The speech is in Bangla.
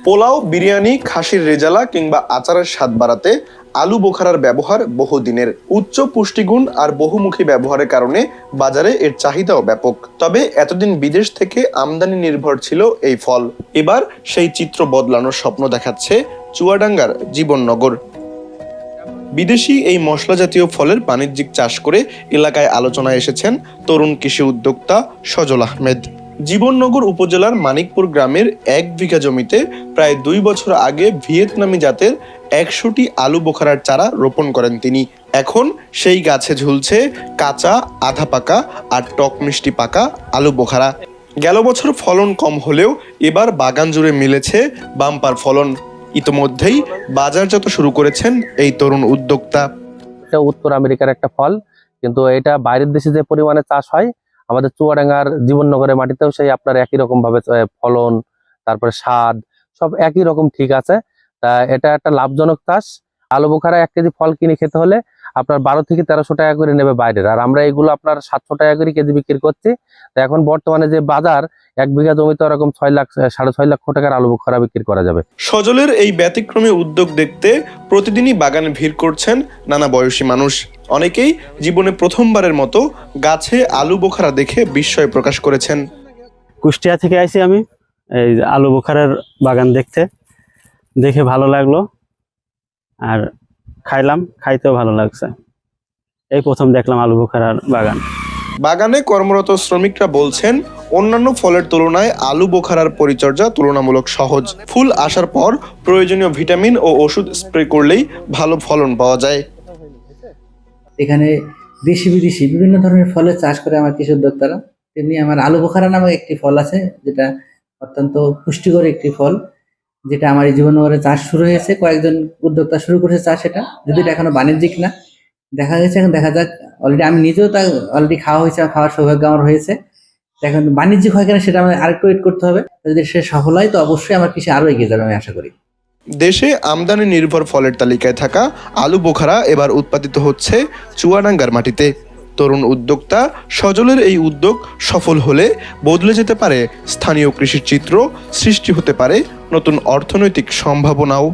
পোলাও, বিরিয়ানি, খাসির রেজালা কিংবা আচারের স্বাদ বাড়াতে আলু বোখারার ব্যবহার বহুদিনের। উচ্চ পুষ্টিগুণ আর বহুমুখী ব্যবহারের কারণে বাজারে এর চাহিদাও ব্যাপক। তবে এতদিন বিদেশ থেকে আমদানি নির্ভর ছিল এই ফল। এবার সেই চিত্র বদলানোর স্বপ্ন দেখাচ্ছে চুয়াডাঙ্গার জীবননগর। বিদেশি এই মশলা জাতীয় ফলের বাণিজ্যিক চাষ করে এলাকায় আলোচনায় এসেছেন তরুণ কৃষি উদ্যোক্তা সজল আহমেদ। জীবননগর উপজেলার মানিকপুর গ্রামের 1 বিঘা জমিতে প্রায় 2 বছর আগে ভিয়েতনামি জাতের 100টি আলু বোখারার চারা রোপণ করেন তিনি। এখন সেই গাছে ঝুলছে কাঁচা, আধা পাকা আর টক মিষ্টি পাকা আলু বোখারা। গেল বছর ফলন কম হলেও এবার বাগান জুড়ে মিলেছে বাম্পার ফলন। ইতোমধ্যেই বাজারজাত শুরু করেছেন এই তরুণ উদ্যোক্তা। এটা উত্তর আমেরিকার একটা ফল, কিন্তু এটা বাইরের দেশে যে পরিমাণে চাষ হয় আমাদের চুয়াডাঙ্গার জীবননগরের মাটিতেও সেই আপনার একই রকম ভাবে ফলন, তারপরে স্বাদ সব একই রকম ঠিক আছে। তা এটা একটা লাভজনক চাষ। আলু বোখারা 1 কেজি ফল কিনে খেতে হলে আপনার 12 থেকে 1300 টাকা করে নেবে বাইরের, আর আমরা এগুলো আপনার 700 টাকা করে কেজি বিক্রি করছি। তো এখন বর্তমানে যে বাজার, 1 বিঘা জমিতে এরকম 6 লাখ 6.5 লক্ষ টাকার আলু বোখারা বিক্রি করা যাবে। সজলের এই ব্যতিক্রমী উদ্যোগ দেখতে প্রতিদিনই বাগানে ভিড় করছেন নানা বয়সী মানুষ। অনেকেই জীবনে প্রথমবারের মতো গাছে আলু বোখারা দেখে বিস্ময় প্রকাশ করেছেন। কুষ্টিয়া থেকে আইছি আমি এই আলু বোখারার বাগান দেখে ভালো লাগলো, আর খাইতেও ভালো লাগছে। এই প্রথম দেখলাম আলু বোখারার বাগান। বাগানে কর্মরত শ্রমিকরা বলছেন অন্যান্য ফলের তুলনায় আলু বোখারার পরিচর্যা তুলনামূলক সহজ। ফুল আসার পর প্রয়োজনীয় ভিটামিন ও ওষুধ স্প্রে করলেই ভালো ফলন পাওয়া যায়। এখানে দেশি বিদেশি বিভিন্ন ধরনের ফলের চাষ করে আমার কৃষি উদ্যোক্তারা। তেমনি আমার আলু বোখারা নামে একটি ফল আছে, যেটা অত্যন্ত পুষ্টিকর একটি ফল, যেটা আমার এই জীবননগরে চাষ শুরু হয়েছে। কয়েকজন উদ্যোক্তা শুরু করেছে চাষ। এটা যদি এটা এখনো বাণিজ্যিক না, দেখা গেছে এখন দেখা যাক। অলরেডি আমি নিজেও তা অলরেডি খাওয়া হয়েছে, খাওয়ার সৌভাগ্য আমার হয়েছে। এখন বাণিজ্যিক হয় কিনা সেটা আমাদের আরেকটু ওয়েট করতে হবে। যদি সে সফল হয় তো অবশ্যই আমার কৃষি আরো এগিয়ে যাবে, আমি আশা করি। দেশে আমদানি নির্ভর ফলের তালিকায় থাকা আলু বোখারা এবার উৎপাদিত হচ্ছে চুয়াডাঙ্গার মাটিতে। তরুণ উদ্যোক্তা সজলের এই উদ্যোগ সফল হলে বদলে যেতে পারে স্থানীয় কৃষির চিত্র, সৃষ্টি হতে পারে নতুন অর্থনৈতিক সম্ভাবনাও।